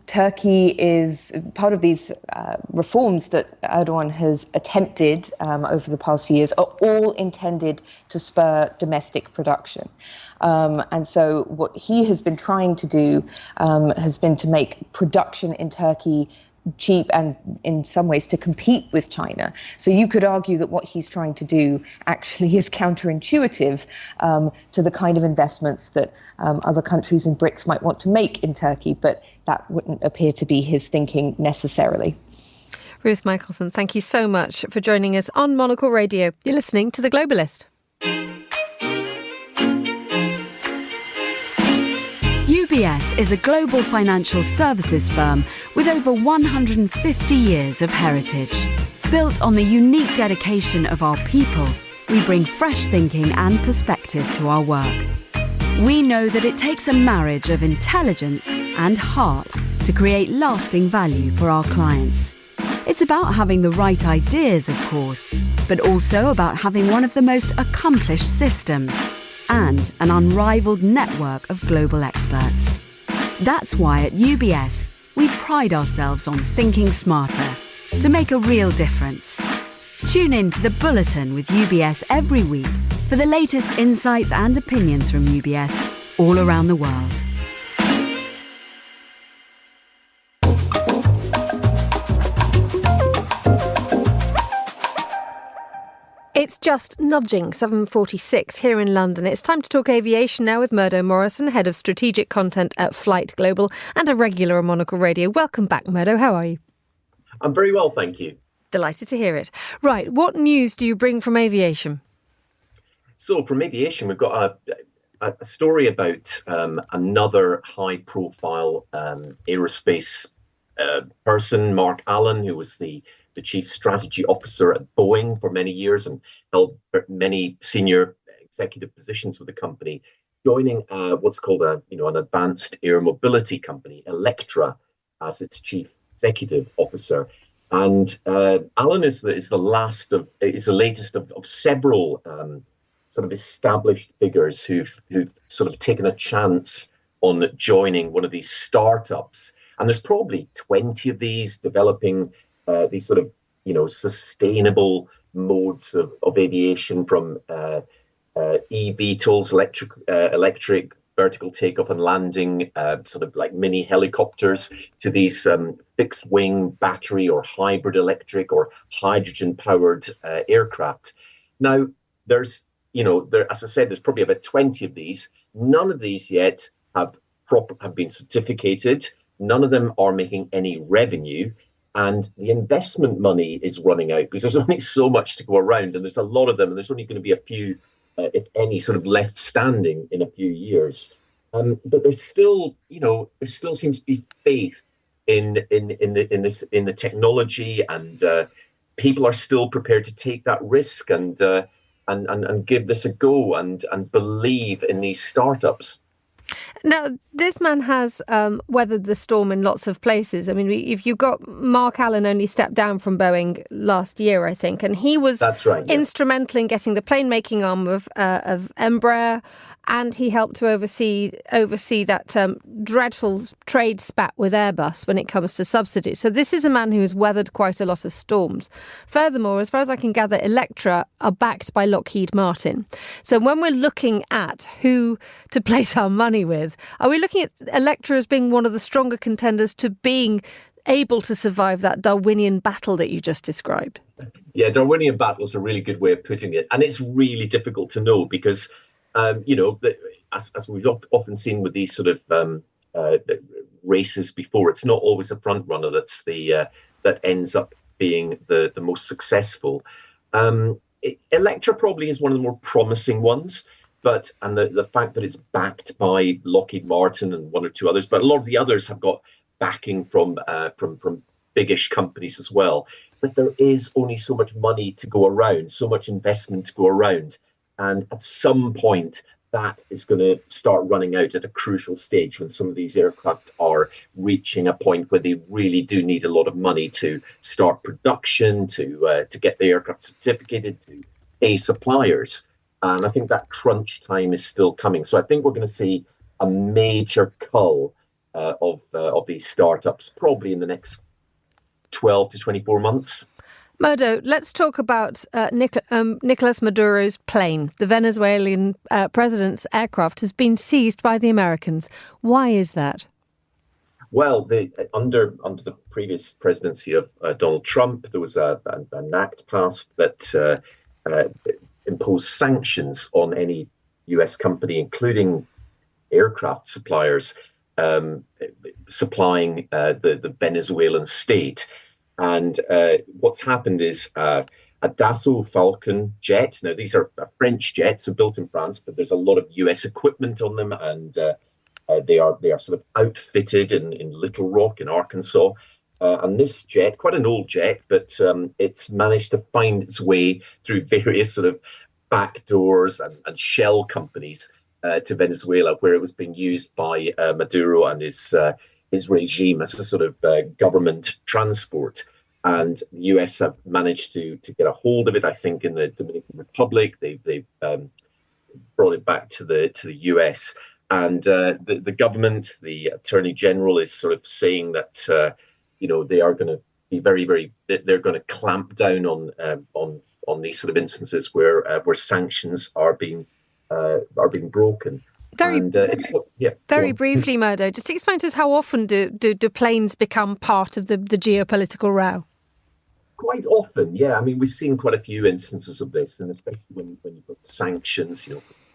Turkey is part of these reforms that Erdogan has attempted over the past years are all intended to spur domestic production. And so what he has been trying to do has been to make production in Turkey cheap and in some ways to compete with China. So you could argue that what he's trying to do actually is counterintuitive to the kind of investments that other countries in Brics might want to make in Turkey, but that wouldn't appear to be his thinking necessarily. Ruth Michelson, thank you so much for joining us on Monocle Radio. You're listening to The Globalist. UBS is a global financial services firm with over 150 years of heritage. Built on the unique dedication of our people, we bring fresh thinking and perspective to our work. We know that it takes a marriage of intelligence and heart to create lasting value for our clients. It's about having the right ideas, of course, but also about having one of the most accomplished systems and an unrivaled network of global experts. That's why at UBS, we pride ourselves on thinking smarter to make a real difference. Tune in to The Bulletin with UBS every week for the latest insights and opinions from UBS all around the world. It's just nudging 7:46 here in London. It's time to talk aviation now with Murdo Morrison, Head of Strategic Content at Flight Global and a regular on Monocle Radio. Welcome back, Murdo. How are you? I'm very well, thank you. Delighted to hear it. Right, what news do you bring from aviation? So from aviation, we've got a story about another high-profile aerospace person, Mark Allen, who was the chief strategy officer at Boeing for many years and held many senior executive positions with the company, joining what's called an advanced air mobility company, Electra, as its chief executive officer. And Alan is the latest of several sort of established figures who've sort of taken a chance on joining one of these startups. And there's probably 20 of these developing these sort of, sustainable modes of aviation, from eVTOLs, electric vertical takeoff and landing, sort of like mini helicopters, to these fixed wing battery or hybrid electric or hydrogen powered aircraft. Now, as I said, there's probably about 20 of these. None of these yet have been certificated. None of them are making any revenue. And the investment money is running out because there's only so much to go around, and there's a lot of them, and there's only going to be a few, if any, sort of left standing in a few years. But there's still, there still seems to be faith in the technology, and people are still prepared to take that risk and give this a go and believe in these startups. Now, this man has weathered the storm in lots of places. I mean, if you've got Mark Allen only stepped down from Boeing last year, I think, and he was instrumental in getting the plane making arm of Embraer, and he helped to oversee that dreadful trade spat with Airbus when it comes to subsidies. So this is a man who has weathered quite a lot of storms. Furthermore, as far as I can gather, Electra are backed by Lockheed Martin. So when we're looking at who to place our money with, are we looking at Electra as being one of the stronger contenders to being able to survive that Darwinian battle that you just described? Yeah, Darwinian battle is a really good way of putting it. And it's really difficult to know because, as we've often seen with these sort of races before, it's not always a front runner that's that ends up being the most successful. Electra probably is one of the more promising ones. And the fact that it's backed by Lockheed Martin and one or two others, but a lot of the others have got backing from biggish companies as well. But there is only so much money to go around, so much investment to go around. And at some point, that is going to start running out at a crucial stage when some of these aircraft are reaching a point where they really do need a lot of money to start production, to get the aircraft certificated, to pay suppliers. And I think that crunch time is still coming. So I think we're going to see a major cull of these startups, probably in the next 12 to 24 months. Murdo, let's talk about Nicolas Maduro's plane. The Venezuelan president's aircraft has been seized by the Americans. Why is that? Well, under the previous presidency of Donald Trump, there was an act passed that imposed sanctions on any US company, including aircraft suppliers, supplying the Venezuelan state. And what's happened is a Dassault Falcon jet. Now, these are French jets, so built in France, but there's a lot of US equipment on them, and they are sort of outfitted in Little Rock in Arkansas. And this jet, quite an old jet, but it's managed to find its way through various sort of back doors and shell companies to Venezuela, where it was being used by Maduro and his regime as a sort of government transport. And the US have managed to get a hold of it. I think in the Dominican Republic, they've brought it back to the US. And the government, the Attorney General, is sort of saying that they are going to be they're going to clamp down on these sort of instances where sanctions are being broken. Very briefly, Murdo, just explain to us, how often do planes become part of the geopolitical row? Quite often, yeah. I mean, we've seen quite a few instances of this, and especially when you've got sanctions,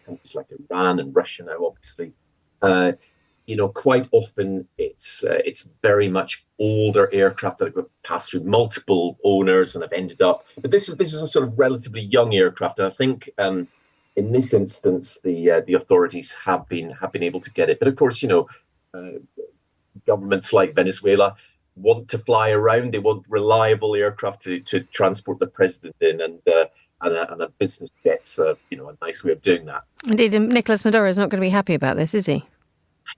countries like Iran and Russia now, obviously. Quite often it's very much older aircraft that have passed through multiple owners and have ended up. But this is a sort of relatively young aircraft, and I think in this instance the authorities have been able to get it. But of course, governments like Venezuela want to fly around. They want reliable aircraft to transport the president in, and a business jet's a nice way of doing that. Indeed, and Nicolas Maduro is not going to be happy about this, is he?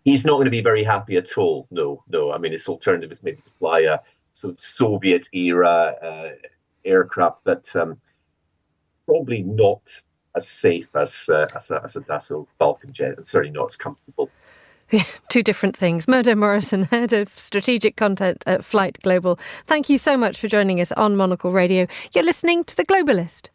He's not going to be very happy at all. No. I mean, his alternative is maybe to fly a sort of Soviet-era aircraft that probably not as safe as a Dassault Falcon jet, and certainly not as comfortable. Two different things. Murdo Morrison, Head of Strategic Content at Flight Global. Thank you so much for joining us on Monocle Radio. You're listening to The Globalist.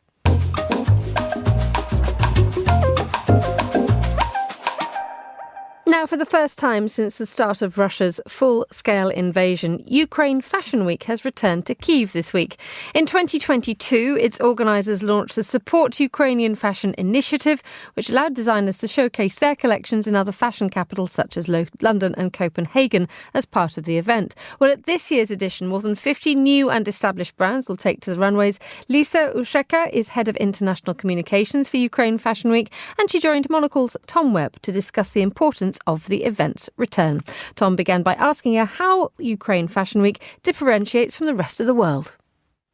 Now, for the first time since the start of Russia's full-scale invasion, Ukraine Fashion Week has returned to Kyiv this week. In 2022, its organisers launched the Support Ukrainian Fashion initiative, which allowed designers to showcase their collections in other fashion capitals such as London and Copenhagen as part of the event. Well, at this year's edition, more than 50 new and established brands will take to the runways. Lisa Usheka is Head of International Communications for Ukraine Fashion Week, and she joined Monocle's Tom Webb to discuss the importance of the event's return. Tom began by asking her how Ukraine Fashion Week differentiates from the rest of the world.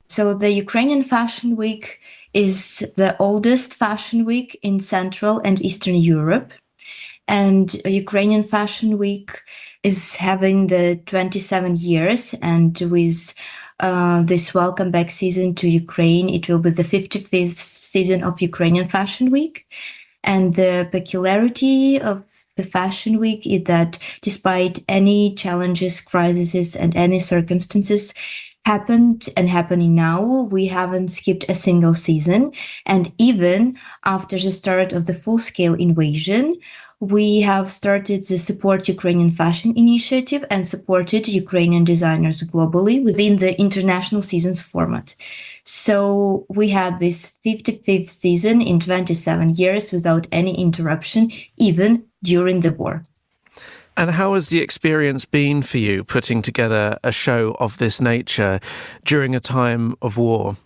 So the Ukrainian Fashion Week is the oldest fashion week in Central and Eastern Europe. And Ukrainian Fashion Week is having the 27 years, and with this welcome back season to Ukraine, it will be the 55th season of Ukrainian Fashion Week. And the peculiarity of the Fashion Week is that despite any challenges, crises, and any circumstances happened and happening now, we haven't skipped a single season. And even after the start of the full-scale invasion, we have started the Support Ukrainian Fashion initiative and supported Ukrainian designers globally within the international seasons format. So we had this 55th season in 27 years without any interruption, even during the war. And how has the experience been for you putting together a show of this nature during a time of war?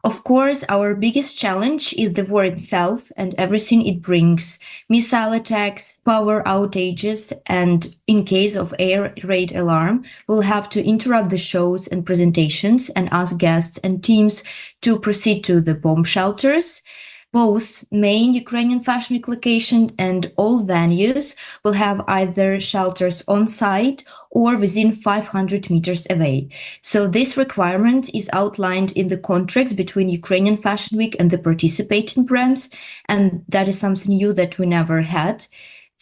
Of course, our biggest challenge is the war itself and everything it brings. Missile attacks, power outages, and in case of air raid alarm, we'll have to interrupt the shows and presentations and ask guests and teams to proceed to the bomb shelters. Both main Ukrainian Fashion Week location and all venues will have either shelters on site or within 500 meters away. So this requirement is outlined in the contracts between Ukrainian Fashion Week and the participating brands, and that is something new that we never had.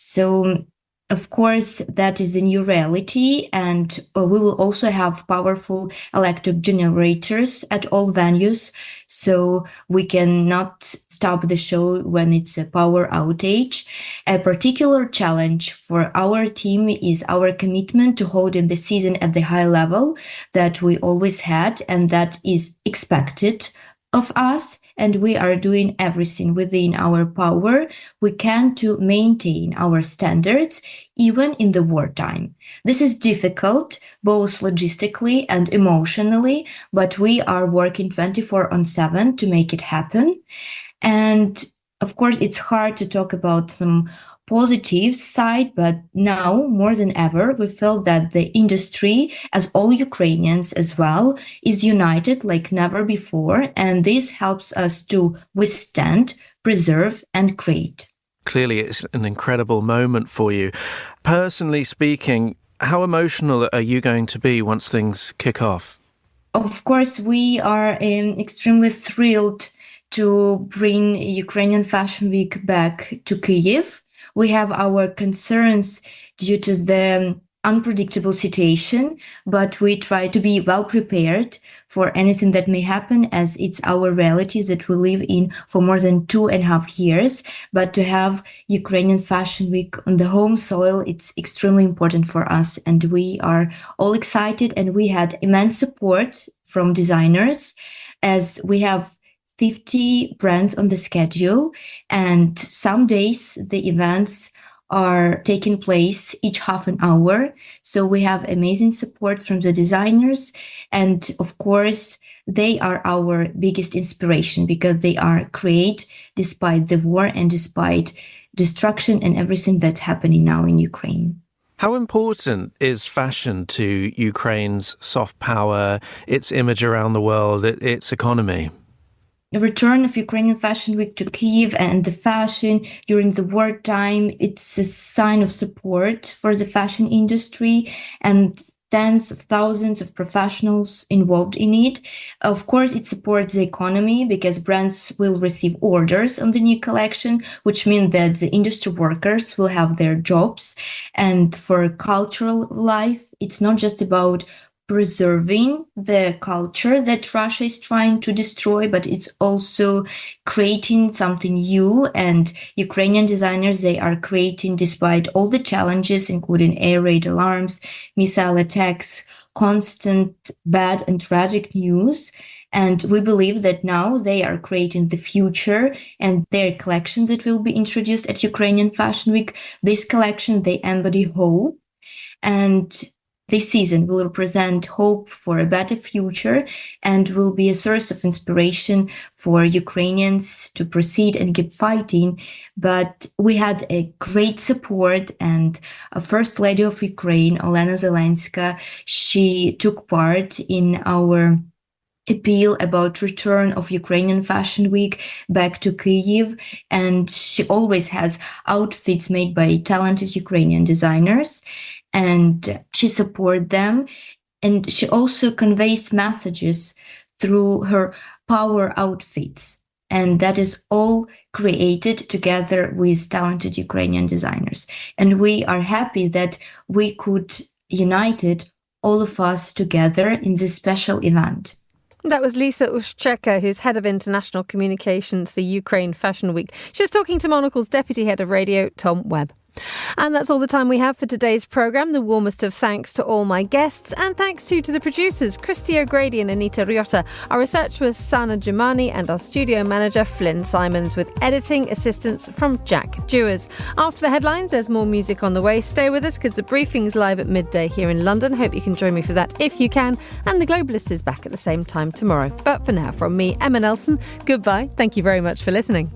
So, of course, that is a new reality, and we will also have powerful electric generators at all venues, so we cannot stop the show when it's a power outage. A particular challenge for our team is our commitment to holding the season at the high level that we always had, and that is expected of us, and we are doing everything within our power we can to maintain our standards even in the wartime. This is difficult both logistically and emotionally, but we are working 24/7 to make it happen. And of course, it's hard to talk about some positive side, but now more than ever, we feel that the industry, as all Ukrainians as well, is united like never before, and this helps us to withstand, preserve, and create. Clearly, it's an incredible moment for you. Personally speaking, how emotional are you going to be once things kick off? Of course, we are extremely thrilled to bring Ukrainian Fashion Week back to Kyiv. We have our concerns due to the unpredictable situation, but we try to be well prepared for anything that may happen, as it's our reality that we live in for more than 2.5 years. But to have Ukrainian Fashion Week on the home soil, it's extremely important for us, and we are all excited, and we had immense support from designers, as we have 50 brands on the schedule, and some days the events are taking place each half an hour. So we have amazing support from the designers, and of course they are our biggest inspiration because they are create despite the war and despite destruction and everything that's happening now in Ukraine. How important is fashion to Ukraine's soft power, its image around the world, its economy? The return of Ukrainian Fashion Week to Kyiv and the fashion during the wartime, it's a sign of support for the fashion industry and tens of thousands of professionals involved in it. Of course, it supports the economy because brands will receive orders on the new collection, which means that the industry workers will have their jobs. And for cultural life, it's not just about preserving the culture that Russia is trying to destroy, but it's also creating something new. And Ukrainian designers, they are creating despite all the challenges, including air raid alarms, missile attacks, constant bad and tragic news. And we believe that now they are creating the future, and their collections that will be introduced at Ukrainian Fashion Week, this collection, they embody hope. And this season will represent hope for a better future and will be a source of inspiration for Ukrainians to proceed and keep fighting. But we had a great support, and a First Lady of Ukraine, Olena Zelenska, she took part in our appeal about return of Ukrainian Fashion Week back to Kyiv, and she always has outfits made by talented Ukrainian designers, and she supports them, and she also conveys messages through her power outfits, and that is all created together with talented Ukrainian designers. And we are happy that we could unite it, all of us together in this special event. That was Lisa Ushcheka, who's head of international communications for Ukraine Fashion Week. She was talking to Monocle's deputy head of radio, Tom Webb. And that's all the time we have for today's programme. The warmest of thanks to all my guests, and thanks to the producers, Christy O'Grady and Anita Riotta. Our researcher was Sana Jumani, and our studio manager, Flynn Simons, with editing assistance from Jack Dewars. After the headlines, there's more music on the way. Stay with us because the briefing's live at midday here in London. Hope you can join me for that if you can. And the Globalist is back at the same time tomorrow. But for now, from me, Emma Nelson, goodbye. Thank you very much for listening.